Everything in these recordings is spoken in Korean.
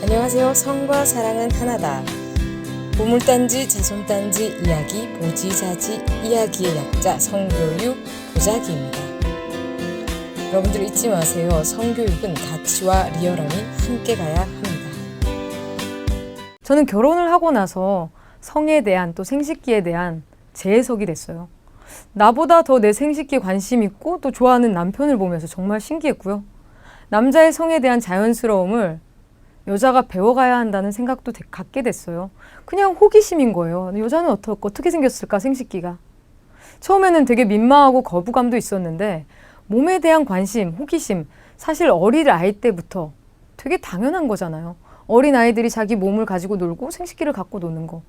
안녕하세요. 성과 사랑은 하나다. 보물단지, 자손단지, 이야기, 보지자지, 이야기의 약자, 성교육, 보자기입니다. 여러분들 잊지 마세요. 성교육은 가치와 리얼함이 함께 가야 합니다. 저는 결혼을 하고 나서 성에 대한 또 생식기에 대한 재해석이 됐어요. 나보다 더 내 생식기에 관심 있고 또 좋아하는 남편을 보면서 정말 신기했고요. 남자의 성에 대한 자연스러움을 여자가 배워가야 한다는 생각도 갖게 됐어요. 그냥 호기심인 거예요. 여자는 어떻게 생겼을까, 생식기가. 처음에는 되게 민망하고 거부감도 있었는데 몸에 대한 관심, 호기심, 사실 어린 아이 때부터 되게 당연한 거잖아요. 어린 아이들이 자기 몸을 가지고 놀고 생식기를 갖고 노는 거.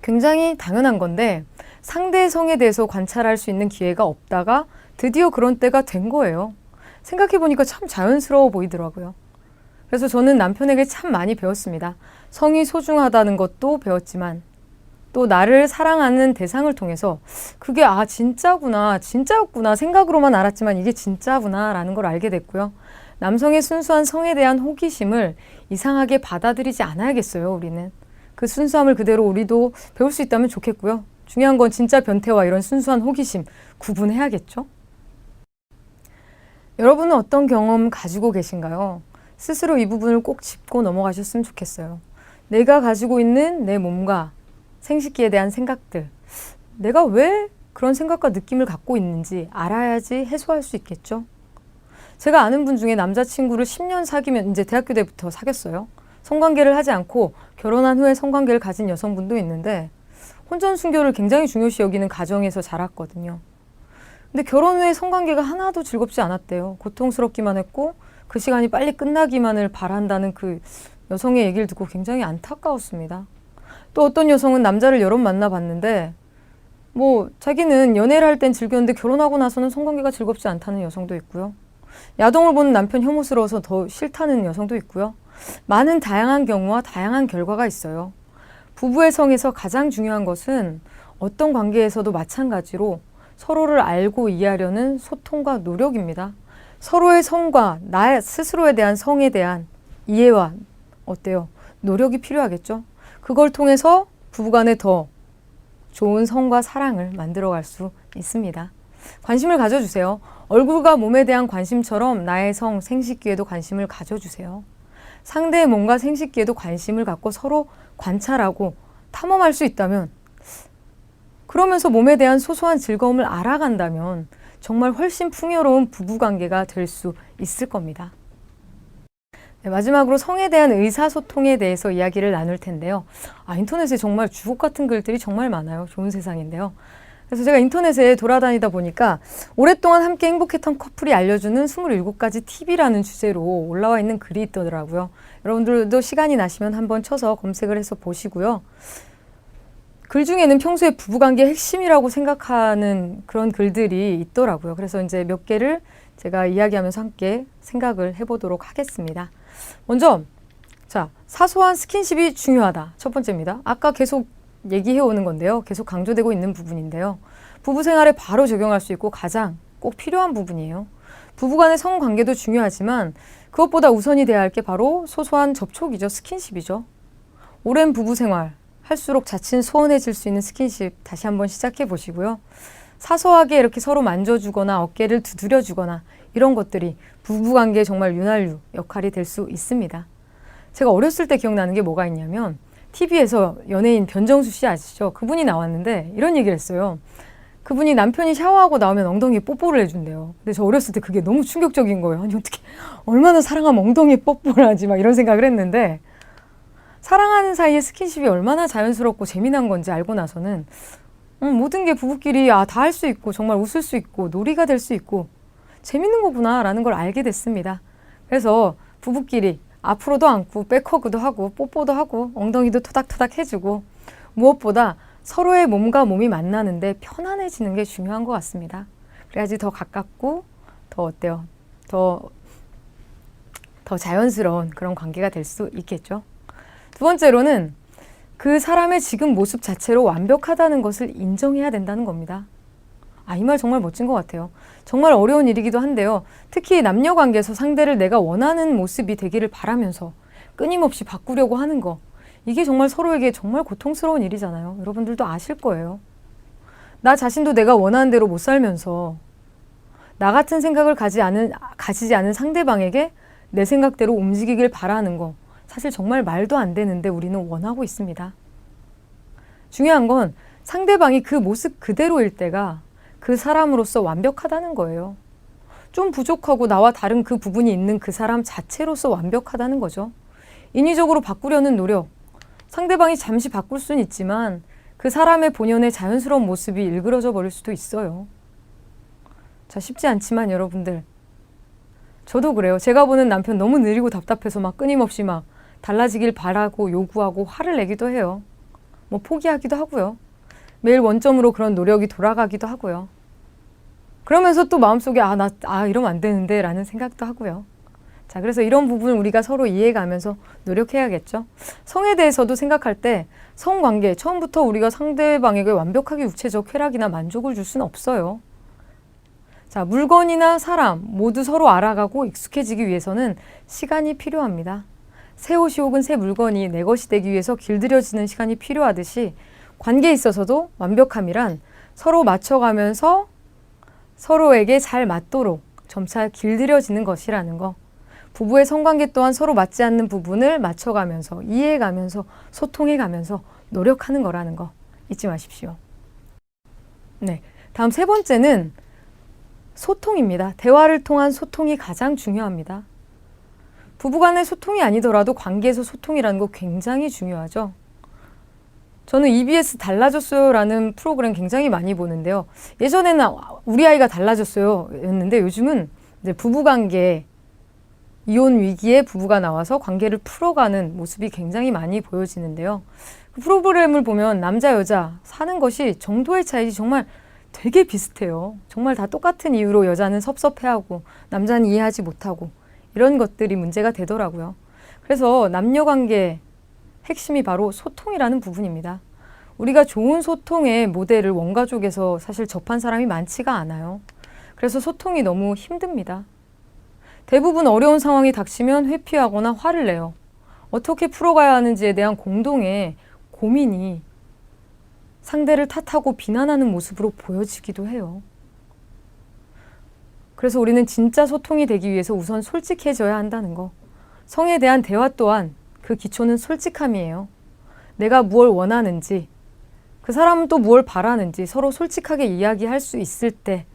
굉장히 당연한 건데 상대의 성에 대해서 관찰할 수 있는 기회가 없다가 드디어 그런 때가 된 거예요. 생각해보니까 참 자연스러워 보이더라고요. 그래서 저는 남편에게 참 많이 배웠습니다. 성이 소중하다는 것도 배웠지만 또 나를 사랑하는 대상을 통해서 그게 진짜구나, 진짜였구나 생각으로만 알았지만 이게 진짜구나 라는 걸 알게 됐고요. 남성의 순수한 성에 대한 호기심을 이상하게 받아들이지 않아야겠어요. 우리는. 그 순수함을 그대로 우리도 배울 수 있다면 좋겠고요. 중요한 건 진짜 변태와 이런 순수한 호기심 구분해야겠죠. 여러분은 어떤 경험 가지고 계신가요? 스스로 이 부분을 꼭 짚고 넘어가셨으면 좋겠어요. 내가 가지고 있는 내 몸과 생식기에 대한 생각들, 내가 왜 그런 생각과 느낌을 갖고 있는지 알아야지 해소할 수 있겠죠. 제가 아는 분 중에 남자친구를 10년 사귀면 이제 대학교 때부터 사귀었어요. 성관계를 하지 않고 결혼한 후에 성관계를 가진 여성분도 있는데 혼전순결을 굉장히 중요시 여기는 가정에서 자랐거든요. 근데 결혼 후에 성관계가 하나도 즐겁지 않았대요. 고통스럽기만 했고 그 시간이 빨리 끝나기만을 바란다는 그 여성의 얘기를 듣고 굉장히 안타까웠습니다. 또 어떤 여성은 남자를 여러 번 만나봤는데 자기는 연애를 할 땐 즐겼는데 결혼하고 나서는 성관계가 즐겁지 않다는 여성도 있고요. 야동을 보는 남편 혐오스러워서 더 싫다는 여성도 있고요. 많은 다양한 경우와 다양한 결과가 있어요. 부부의 성에서 가장 중요한 것은 어떤 관계에서도 마찬가지로 서로를 알고 이해하려는 소통과 노력입니다. 서로의 성과 나 스스로에 대한 성에 대한 이해와 노력이 필요하겠죠. 그걸 통해서 부부간에 더 좋은 성과 사랑을 만들어갈 수 있습니다. 관심을 가져주세요. 얼굴과 몸에 대한 관심처럼 나의 성, 생식기에도 관심을 가져주세요. 상대의 몸과 생식기에도 관심을 갖고 서로 관찰하고 탐험할 수 있다면, 그러면서 몸에 대한 소소한 즐거움을 알아간다면 정말 훨씬 풍요로운 부부관계가 될 수 있을 겁니다. 네, 마지막으로 성에 대한 의사소통에 대해서 이야기를 나눌 텐데요. 인터넷에 정말 주옥 같은 글들이 정말 많아요. 좋은 세상인데요. 그래서 제가 인터넷에 돌아다니다 보니까 오랫동안 함께 행복했던 커플이 알려주는 27가지 팁이라는 주제로 올라와 있는 글이 있더라고요. 여러분들도 시간이 나시면 한번 쳐서 검색을 해서 보시고요. 글 중에는 평소에 부부관계 핵심이라고 생각하는 그런 글들이 있더라고요. 그래서 이제 몇 개를 제가 이야기하면서 함께 생각을 해보도록 하겠습니다. 먼저, 사소한 스킨십이 중요하다. 첫 번째입니다. 아까 계속 얘기해오는 건데요. 계속 강조되고 있는 부분인데요. 부부 생활에 바로 적용할 수 있고 가장 꼭 필요한 부분이에요. 부부간의 성관계도 중요하지만 그것보다 우선이 돼야 할 게 바로 소소한 접촉이죠. 스킨십이죠. 오랜 부부 생활 할수록 자칫 소원해질 수 있는 스킨십 다시 한번 시작해 보시고요. 사소하게 이렇게 서로 만져주거나 어깨를 두드려주거나 이런 것들이 부부관계에 정말 윤활유 역할이 될 수 있습니다. 제가 어렸을 때 기억나는 게 뭐가 있냐면 TV에서 연예인 변정수 씨 아시죠? 그분이 나왔는데 이런 얘기를 했어요. 그분이 남편이 샤워하고 나오면 엉덩이에 뽀뽀를 해준대요. 근데 저 어렸을 때 그게 너무 충격적인 거예요. 아니 어떻게 얼마나 사랑하면 엉덩이에 뽀뽀를 하지 막 이런 생각을 했는데 사랑하는 사이에 스킨십이 얼마나 자연스럽고 재미난 건지 알고 나서는 모든 게 부부끼리 다 할 수 있고 정말 웃을 수 있고 놀이가 될 수 있고 재밌는 거구나 라는 걸 알게 됐습니다. 그래서 부부끼리 앞으로도 안고 백허그도 하고 뽀뽀도 하고 엉덩이도 토닥토닥 해주고 무엇보다 서로의 몸과 몸이 만나는데 편안해지는 게 중요한 것 같습니다. 그래야지 더 가깝고 더 자연스러운 그런 관계가 될 수 있겠죠. 두 번째로는 그 사람의 지금 모습 자체로 완벽하다는 것을 인정해야 된다는 겁니다. 이 말 정말 멋진 것 같아요. 정말 어려운 일이기도 한데요. 특히 남녀 관계에서 상대를 내가 원하는 모습이 되기를 바라면서 끊임없이 바꾸려고 하는 거. 이게 정말 서로에게 정말 고통스러운 일이잖아요. 여러분들도 아실 거예요. 나 자신도 내가 원하는 대로 못 살면서 나 같은 생각을 가지지 않은 상대방에게 내 생각대로 움직이길 바라는 거. 사실 정말 말도 안 되는데 우리는 원하고 있습니다. 중요한 건 상대방이 그 모습 그대로일 때가 그 사람으로서 완벽하다는 거예요. 좀 부족하고 나와 다른 그 부분이 있는 그 사람 자체로서 완벽하다는 거죠. 인위적으로 바꾸려는 노력, 상대방이 잠시 바꿀 수는 있지만 그 사람의 본연의 자연스러운 모습이 일그러져 버릴 수도 있어요. 자, 쉽지 않지만 여러분들, 저도 그래요. 제가 보는 남편 너무 느리고 답답해서 막 끊임없이 막 달라지길 바라고 요구하고 화를 내기도 해요. 뭐 포기하기도 하고요. 매일 원점으로 그런 노력이 돌아가기도 하고요. 그러면서 또 마음속에 이러면 안 되는데 라는 생각도 하고요. 자, 그래서 이런 부분을 우리가 서로 이해가면서 노력해야겠죠. 성에 대해서도 생각할 때 성관계, 처음부터 우리가 상대방에게 완벽하게 육체적 쾌락이나 만족을 줄 수는 없어요. 자, 물건이나 사람 모두 서로 알아가고 익숙해지기 위해서는 시간이 필요합니다. 새 옷이 혹은 새 물건이 내 것이 되기 위해서 길들여지는 시간이 필요하듯이 관계에 있어서도 완벽함이란 서로 맞춰가면서 서로에게 잘 맞도록 점차 길들여지는 것이라는 거. 부부의 성관계 또한 서로 맞지 않는 부분을 맞춰가면서 이해해가면서 소통해가면서 노력하는 거라는 거 잊지 마십시오. 네, 다음 세 번째는 소통입니다. 대화를 통한 소통이 가장 중요합니다. 부부간의 소통이 아니더라도 관계에서 소통이라는 거 굉장히 중요하죠. 저는 EBS 달라졌어요 라는 프로그램 굉장히 많이 보는데요. 예전에는 우리 아이가 달라졌어요 였는데 요즘은 이제 부부관계, 이혼 위기에 부부가 나와서 관계를 풀어가는 모습이 굉장히 많이 보여지는데요. 그 프로그램을 보면 남자, 여자 사는 것이 정도의 차이지 정말 되게 비슷해요. 정말 다 똑같은 이유로 여자는 섭섭해하고 남자는 이해하지 못하고 이런 것들이 문제가 되더라고요. 그래서 남녀관계 핵심이 바로 소통이라는 부분입니다. 우리가 좋은 소통의 모델을 원가족에서 사실 접한 사람이 많지가 않아요. 그래서 소통이 너무 힘듭니다. 대부분 어려운 상황이 닥치면 회피하거나 화를 내요. 어떻게 풀어가야 하는지에 대한 공동의 고민이 상대를 탓하고 비난하는 모습으로 보여지기도 해요. 그래서 우리는 진짜 소통이 되기 위해서 우선 솔직해져야 한다는 거. 성에 대한 대화 또한 그 기초는 솔직함이에요. 내가 무엇 원하는지, 그 사람은 또 무엇 바라는지 서로 솔직하게 이야기할 수 있을 때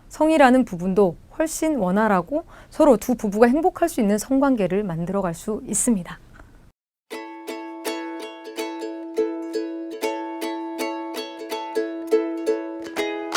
성이라는 부분도 훨씬 원활하고 서로 두 부부가 행복할 수 있는 성관계를 만들어갈 수 있습니다.